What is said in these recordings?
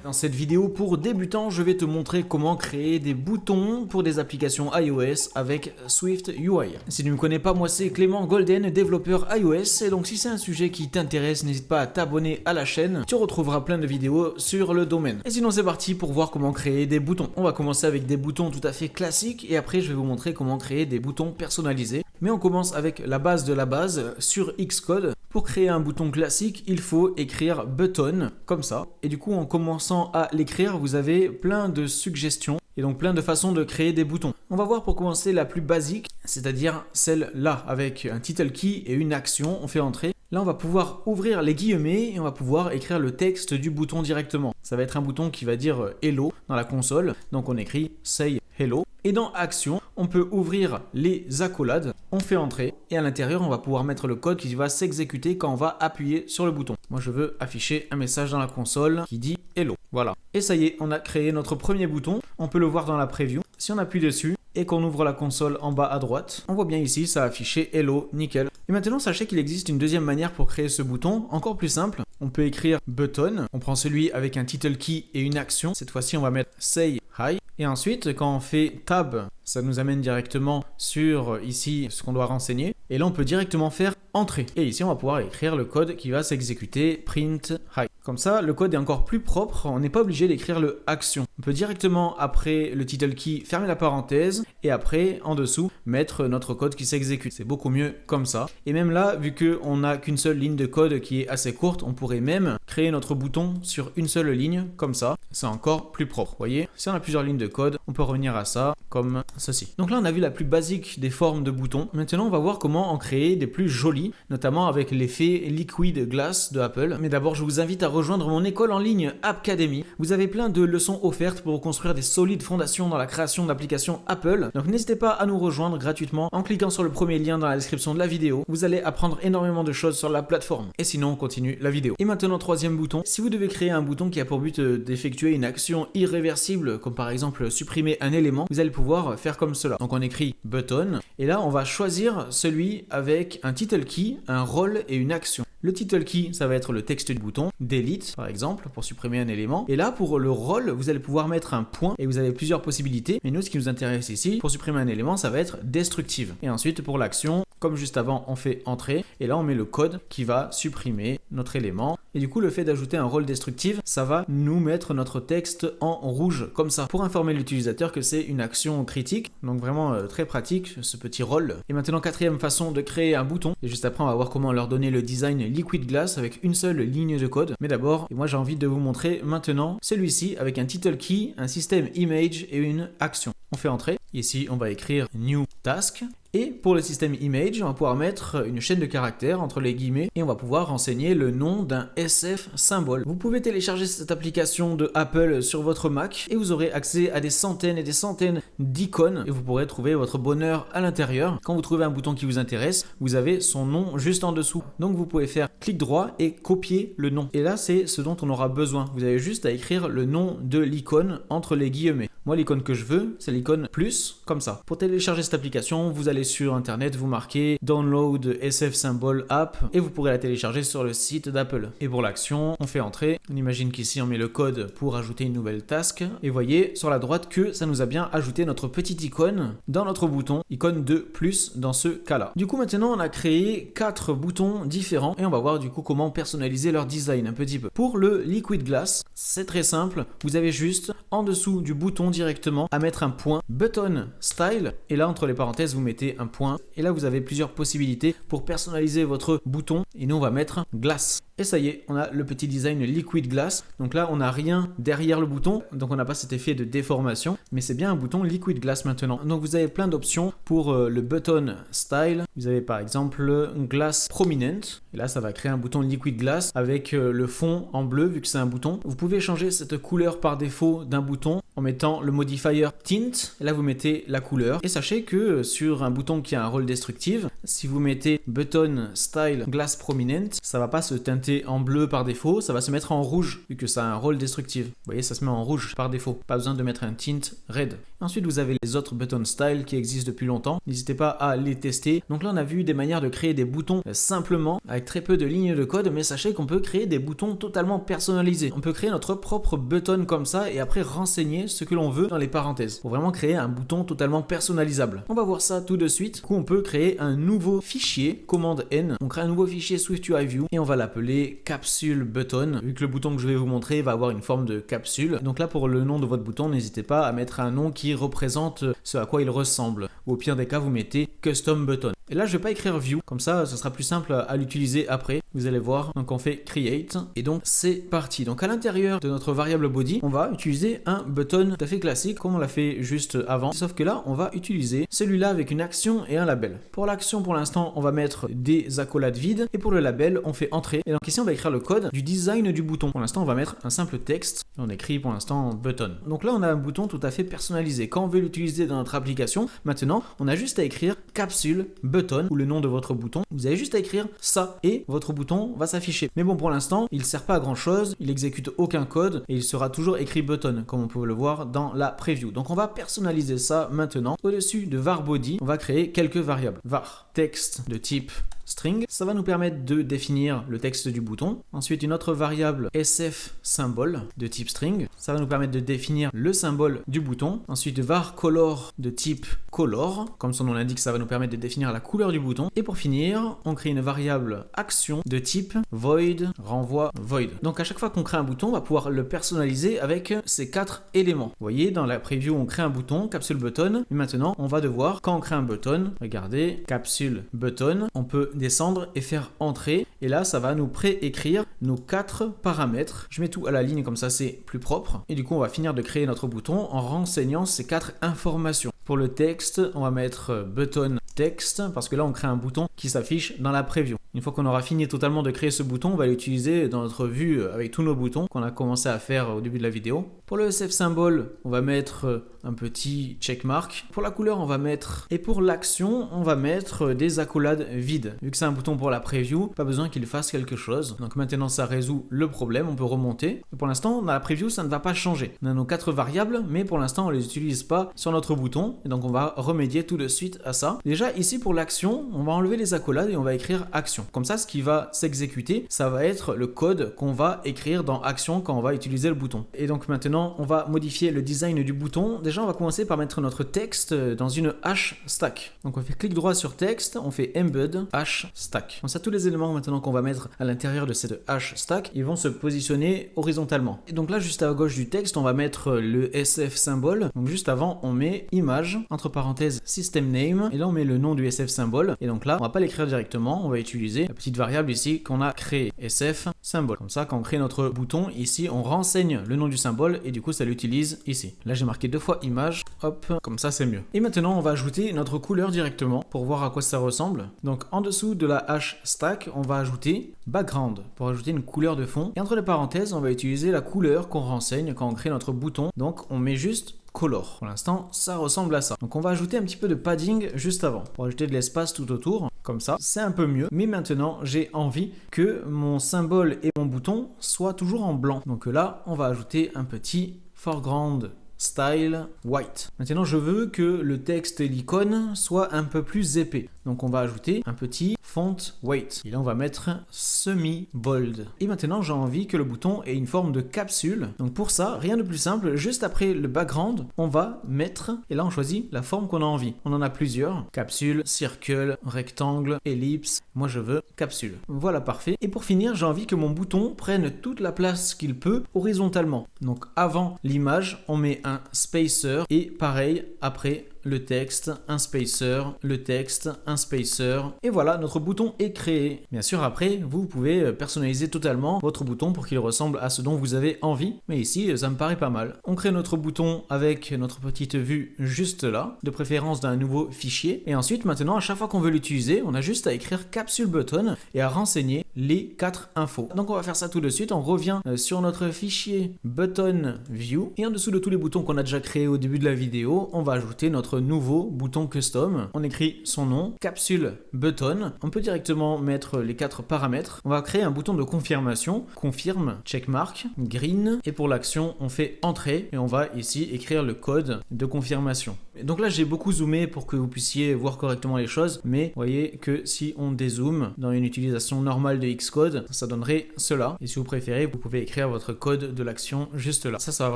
Dans cette vidéo pour débutants, je vais te montrer comment créer des boutons pour des applications iOS avec Swift UI. Si tu ne me connais pas, moi c'est Clément Golden, développeur iOS, et donc si c'est un sujet qui t'intéresse, n'hésite pas à t'abonner à la chaîne, tu retrouveras plein de vidéos sur le domaine. Et sinon c'est parti pour voir comment créer des boutons. On va commencer avec des boutons tout à fait classiques, et après je vais vous montrer comment créer des boutons personnalisés. Mais on commence avec la base de la base sur Xcode. Pour créer un bouton classique, il faut écrire button, comme ça. Et du coup, en commençant à l'écrire, vous avez plein de suggestions et donc plein de façons de créer des boutons. On va voir pour commencer la plus basique, c'est-à-dire celle-là, avec un title key et une action, on fait entrer. Là, on va pouvoir ouvrir les guillemets et on va pouvoir écrire le texte du bouton directement. Ça va être un bouton qui va dire hello dans la console, donc on écrit say hello. Et dans action, on peut ouvrir les accolades, on fait entrer et à l'intérieur, on va pouvoir mettre le code qui va s'exécuter quand on va appuyer sur le bouton. Moi, je veux afficher un message dans la console qui dit hello. Voilà. Et ça y est, on a créé notre premier bouton. On peut le voir dans la preview. Si on appuie dessus et qu'on ouvre la console en bas à droite, on voit bien ici, ça a affiché hello, nickel. Et maintenant, sachez qu'il existe une deuxième manière pour créer ce bouton, encore plus simple. On peut écrire button, on prend celui avec un title key et une action. Cette fois-ci, on va mettre say hi. Et ensuite, quand on fait tab, ça nous amène directement sur ici ce qu'on doit renseigner. Et là, on peut directement faire entrée. Et ici, on va pouvoir écrire le code qui va s'exécuter print hi. Comme ça, le code est encore plus propre. On n'est pas obligé d'écrire le action. On peut directement, après le title key, fermer la parenthèse et après, en dessous, mettre notre code qui s'exécute. C'est beaucoup mieux comme ça. Et même là, vu qu'on n'a qu'une seule ligne de code qui est assez courte, on pourrait même créer notre bouton sur une seule ligne, comme ça. C'est encore plus propre. Vous voyez, si on a plusieurs lignes de code, on peut revenir à ça comme ceci. Donc là, on a vu la plus basique des formes de boutons. Maintenant, on va voir comment en créer des plus jolis, notamment avec l'effet Liquid Glass de Apple. Mais d'abord, je vous invite à rejoindre mon école en ligne Appcademy. Vous avez plein de leçons offertes pour construire des solides fondations dans la création d'applications Apple. Donc n'hésitez pas à nous rejoindre gratuitement en cliquant sur le premier lien dans la description de la vidéo. Vous allez apprendre énormément de choses sur la plateforme. Et sinon, on continue la vidéo. Et maintenant, troisième bouton. Si vous devez créer un bouton qui a pour but d'effectuer une action irréversible, comme par exemple supprimer un élément, vous allez pouvoir faire comme cela. Donc on écrit button et là on va choisir celui avec un title key, un rôle et une action. Le title key, ça va être le texte du bouton, delete par exemple, pour supprimer un élément. Et là, pour le rôle, vous allez pouvoir mettre un point et vous avez plusieurs possibilités. Mais nous, ce qui nous intéresse ici, pour supprimer un élément, ça va être destructive. Et ensuite, pour l'action, comme juste avant, on fait entrer. Et là, on met le code qui va supprimer notre élément. Et du coup, le fait d'ajouter un rôle destructive, ça va nous mettre notre texte en rouge, comme ça, pour informer l'utilisateur que c'est une action critique. Donc vraiment très pratique, ce petit rôle. Et maintenant, quatrième façon de créer un bouton. Et juste après, on va voir comment leur donner le design Liquid Glass avec une seule ligne de code. Mais d'abord, moi j'ai envie de vous montrer maintenant celui-ci avec un title key, un système image et une action. On fait entrer. Ici, on va écrire new task. Et pour le système image, on va pouvoir mettre une chaîne de caractères entre les guillemets et on va pouvoir renseigner le nom d'un SF symbole. Vous pouvez télécharger cette application de Apple sur votre Mac et vous aurez accès à des centaines et des centaines d'icônes et vous pourrez trouver votre bonheur à l'intérieur. Quand vous trouvez un bouton qui vous intéresse, vous avez son nom juste en dessous. Donc vous pouvez faire clic droit et copier le nom. Et là, c'est ce dont on aura besoin. Vous avez juste à écrire le nom de l'icône entre les guillemets. Moi, l'icône que je veux, c'est l'icône plus, comme ça. Pour télécharger cette application, vous allez sur internet, vous marquez Download SF Symbol App et vous pourrez la télécharger sur le site d'Apple. Et pour l'action, on fait entrer. On imagine qu'ici, on met le code pour ajouter une nouvelle task. Et voyez sur la droite que ça nous a bien ajouté notre petite icône dans notre bouton, icône de plus dans ce cas-là. Du coup, maintenant, on a créé 4 boutons différents et on va voir du coup comment personnaliser leur design un petit peu. Pour le Liquid Glass, c'est très simple. Vous avez juste en dessous du bouton directement à mettre un point button style et là entre les parenthèses vous mettez un point et là vous avez plusieurs possibilités pour personnaliser votre bouton et nous on va mettre glass. Et ça y est, on a le petit design Liquid Glass. Donc là, on n'a rien derrière le bouton, donc on n'a pas cet effet de déformation, mais c'est bien un bouton Liquid Glass maintenant. Donc vous avez plein d'options pour le button style. Vous avez par exemple Glass Prominent. Et là, ça va créer un bouton Liquid Glass avec le fond en bleu vu que c'est un bouton. Vous pouvez changer cette couleur par défaut d'un bouton en mettant le modifier tint. Et là, vous mettez la couleur. Et sachez que sur un bouton qui a un rôle destructive, si vous mettez button style glass prominent, ça va pas se teinter était en bleu par défaut, ça va se mettre en rouge, vu que ça a un rôle destructif. Vous voyez, ça se met en rouge par défaut. Pas besoin de mettre un tint red. Ensuite, vous avez les autres button style qui existent depuis longtemps. N'hésitez pas à les tester. Donc là, on a vu des manières de créer des boutons simplement, avec très peu de lignes de code, mais sachez qu'on peut créer des boutons totalement personnalisés. On peut créer notre propre button comme ça et après renseigner ce que l'on veut dans les parenthèses pour vraiment créer un bouton totalement personnalisable. On va voir ça tout de suite. Du coup, on peut créer un nouveau fichier, commande N. On crée un nouveau fichier SwiftUIView et on va l'appeler capsule button. Vu que le bouton que je vais vous montrer va avoir une forme de capsule. Donc là, pour le nom de votre bouton, n'hésitez pas à mettre un nom qui représente ce à quoi il ressemble. Ou au pire des cas, vous mettez custom button. Et là, je vais pas écrire view, comme ça, ce sera plus simple à l'utiliser après. Vous allez voir, donc on fait create, et donc c'est parti. Donc à l'intérieur de notre variable body, on va utiliser un button tout à fait classique, comme on l'a fait juste avant. Sauf que là, on va utiliser celui-là avec une action et un label. Pour l'action, pour l'instant, on va mettre des accolades vides, et pour le label, on fait entrer. Et donc ici, on va écrire le code du design du bouton. Pour l'instant, on va mettre un simple texte. On écrit pour l'instant button. Donc là, on a un bouton tout à fait personnalisé. Quand on veut l'utiliser dans notre application, maintenant, on a juste à écrire capsule button ou le nom de votre bouton. Vous avez juste à écrire ça et votre bouton va s'afficher. Mais bon, pour l'instant, il ne sert pas à grand chose, il n'exécute aucun code et il sera toujours écrit button comme on peut le voir dans la preview. Donc on va personnaliser ça maintenant. Au-dessus de var body, on va créer quelques variables. Var texte de type string, ça va nous permettre de définir le texte du bouton. Ensuite, une autre variable sf symbole de type string, ça va nous permettre de définir le symbole du bouton. Ensuite, var color de type color, comme son nom l'indique, ça va nous permettre de définir la couleur du bouton. Et pour finir, on crée une variable action de type void renvoie void. Donc à chaque fois qu'on crée un bouton, on va pouvoir le personnaliser avec ces 4 éléments. Vous voyez, dans la preview, on crée un bouton, capsule button. Et maintenant, on va devoir, quand on crée un button, regardez, capsule button, on peut descendre et faire entrer. Et là, ça va nous préécrire nos 4 paramètres. Je mets tout à la ligne, comme ça, c'est plus propre. Et du coup, on va finir de créer notre bouton en renseignant ces 4 informations. Pour le texte, on va mettre button texte parce que là on crée un bouton qui s'affiche dans la preview. Une fois qu'on aura fini totalement de créer ce bouton, on va l'utiliser dans notre vue avec tous nos boutons qu'on a commencé à faire au début de la vidéo. Pour le SF symbole, on va mettre un petit checkmark. Pour la couleur, on va mettre, et pour l'action, on va mettre des accolades vides. Vu que c'est un bouton pour la preview, pas besoin qu'il fasse quelque chose. Donc maintenant ça résout le problème, on peut remonter. Et pour l'instant, dans la preview, ça ne va pas changer. On a nos 4 variables, mais pour l'instant on les utilise pas sur notre bouton. Et donc on va remédier tout de suite à ça. Déjà ici pour l'action, on va enlever les accolades et on va écrire action. Comme ça, ce qui va s'exécuter, ça va être le code qu'on va écrire dans action quand on va utiliser le bouton. Et donc maintenant, on va modifier le design du bouton. Déjà, on va commencer par mettre notre texte dans une hash stack. Donc on fait clic droit sur texte, on fait embed hash stack. Comme ça, tous les éléments maintenant qu'on va mettre à l'intérieur de cette hash stack, ils vont se positionner horizontalement. Et donc là, juste à gauche du texte, on va mettre le SF symbole. Donc juste avant, on met image, entre parenthèses system name, et là on met le nom du SF symbole. Et donc là, on va pas l'écrire directement, on va utiliser la petite variable ici qu'on a créée, SF symbole. Comme ça, quand on crée notre bouton, ici, on renseigne le nom du symbole et du coup, ça l'utilise ici. Là, j'ai marqué 2 fois image, hop, comme ça, c'est mieux. Et maintenant, on va ajouter notre couleur directement pour voir à quoi ça ressemble. Donc, en dessous de la hash stack, on va ajouter background pour ajouter une couleur de fond. Et entre les parenthèses, on va utiliser la couleur qu'on renseigne quand on crée notre bouton. Donc, on met juste color. Pour l'instant, ça ressemble à ça. Donc on va ajouter un petit peu de padding juste avant pour ajouter de l'espace tout autour. Comme ça, c'est un peu mieux. Mais maintenant, j'ai envie que mon symbole et mon bouton soient toujours en blanc. Donc là, on va ajouter un petit foreground style white. Maintenant, je veux que le texte et l'icône soient un peu plus épais. Donc on va ajouter un petit font weight. Et là, on va mettre semi-bold. Et maintenant, j'ai envie que le bouton ait une forme de capsule. Donc pour ça, rien de plus simple. Juste après le background, on va mettre, et là, on choisit la forme qu'on a envie. On en a plusieurs. Capsule, circle, rectangle, ellipse. Moi, je veux capsule. Voilà, parfait. Et pour finir, j'ai envie que mon bouton prenne toute la place qu'il peut horizontalement. Donc avant l'image, on met un spacer. Et pareil, après le texte, un spacer, le texte, un spacer. Et voilà, notre bouton est créé. Bien sûr, après, vous pouvez personnaliser totalement votre bouton pour qu'il ressemble à ce dont vous avez envie. Mais ici, ça me paraît pas mal. On crée notre bouton avec notre petite vue juste là, de préférence d'un nouveau fichier. Et ensuite, maintenant, à chaque fois qu'on veut l'utiliser, on a juste à écrire capsule button et à renseigner les 4 infos. Donc on va faire ça tout de suite. On revient sur notre fichier button view. Et en dessous de tous les boutons qu'on a déjà créés au début de la vidéo, on va ajouter notre notre nouveau bouton custom. On écrit son nom, capsule button. On peut directement mettre les 4 paramètres. On va créer un bouton de confirmation, confirme, checkmark, green. Et pour l'action, on fait entrée et on va ici écrire le code de confirmation. Et donc là, j'ai beaucoup zoomé pour que vous puissiez voir correctement les choses, mais vous voyez que si on dézoome dans une utilisation normale de Xcode, ça donnerait cela. Et si vous préférez, vous pouvez écrire votre code de l'action juste là. Ça va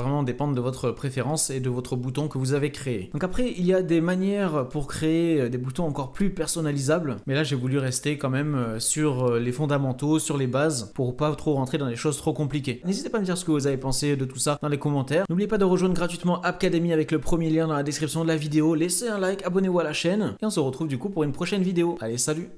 vraiment dépendre de votre préférence et de votre bouton que vous avez créé. Donc après, il y a des manières pour créer des boutons encore plus personnalisables, mais là, j'ai voulu rester quand même sur les fondamentaux, sur les bases, pour pas trop rentrer dans des choses trop compliquées. N'hésitez pas à me dire ce que vous avez pensé de tout ça dans les commentaires. N'oubliez pas de rejoindre gratuitement Appcademy avec le premier lien dans la description de la vidéo. Laissez un like, abonnez-vous à la chaîne et on se retrouve du coup pour une prochaine vidéo. Allez, salut!